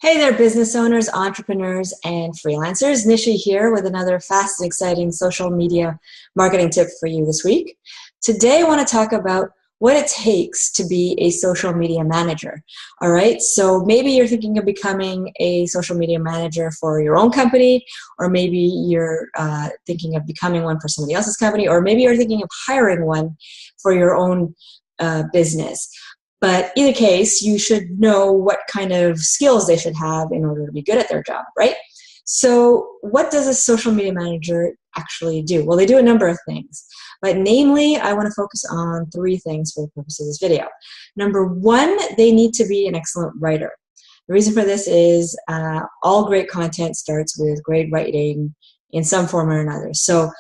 Hey there, business owners, entrepreneurs, and freelancers. Nishi here with another fast and exciting social media marketing tip for you this week. Today, I want to talk about what it takes to be a social media manager. All right, so maybe you're thinking of becoming a social media manager for your own company, or maybe you're thinking of becoming one for somebody else's company, or maybe you're thinking of hiring one for your own business. But either case, you should know what kind of skills they should have in order to be good at their job, right? So what does a social media manager actually do? Well, they do a number of things, but namely, I want to focus on three things for the purpose of this video. Number one, they need to be an excellent writer. The reason for this is all great content starts with great writing in some form or another. So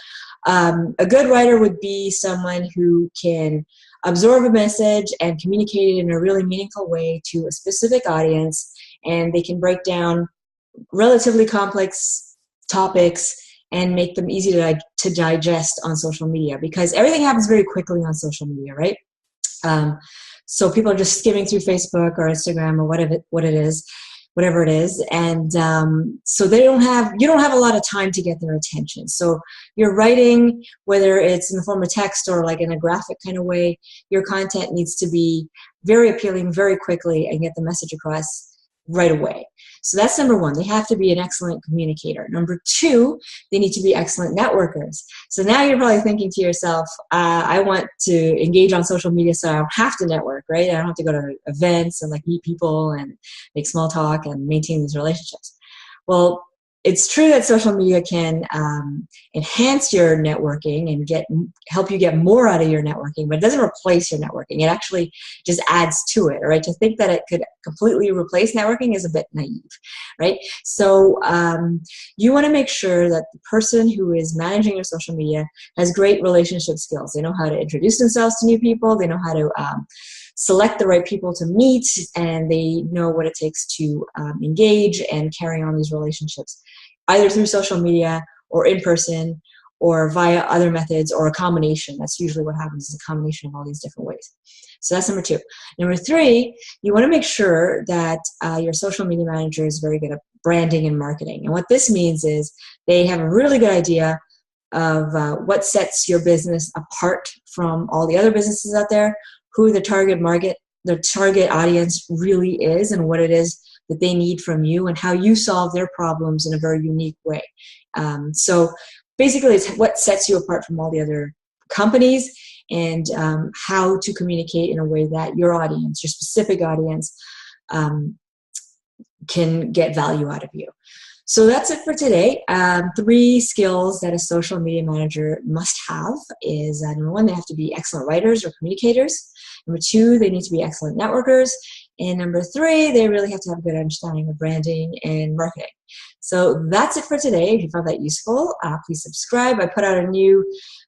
a good writer would be someone who can absorb a message and communicate it in a really meaningful way to a specific audience, and they can break down relatively complex topics and make them easy to digest on social media, because everything happens very quickly on social media, right? So people are just skimming through Facebook or Instagram or whatever it is, and so you don't have a lot of time to get their attention. So your writing, whether it's in the form of text or like in a graphic kind of way, your content needs to be very appealing very quickly and get the message across right away. So that's number one. They have to be an excellent communicator. Number two, they need to be excellent networkers. So now you're probably thinking to yourself, I want to engage on social media so I don't have to network, right? I don't have to go to events and like meet people and make small talk and maintain these relationships. Well, it's true that social media can enhance your networking and help you get more out of your networking, but it doesn't replace your networking. It actually just adds to it, right? To think that it could completely replace networking is a bit naive, right? So you want to make sure that the person who is managing your social media has great relationship skills. They know how to introduce themselves to new people. They know how to select the right people to meet, and they know what it takes to engage and carry on these relationships, either through social media or in person or via other methods or a combination. That's usually what happens, is a combination of all these different ways. So that's number two. Number three, you want to make sure that your social media manager is very good at branding and marketing. And what this means is they have a really good idea of what sets your business apart from all the other businesses out there, who the target audience really is, and what it is that they need from you, and how you solve their problems in a very unique way. So basically, it's what sets you apart from all the other companies, and how to communicate in a way that your audience, your specific audience, can get value out of you. So that's it for today. Three skills that a social media manager must have is number one, they have to be excellent writers or communicators. Number two, they need to be excellent networkers. And number three, they really have to have a good understanding of branding and marketing. So that's it for today. If you found that useful, please subscribe. I put out a new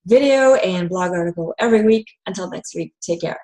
video and blog article every week. Until next week, take care.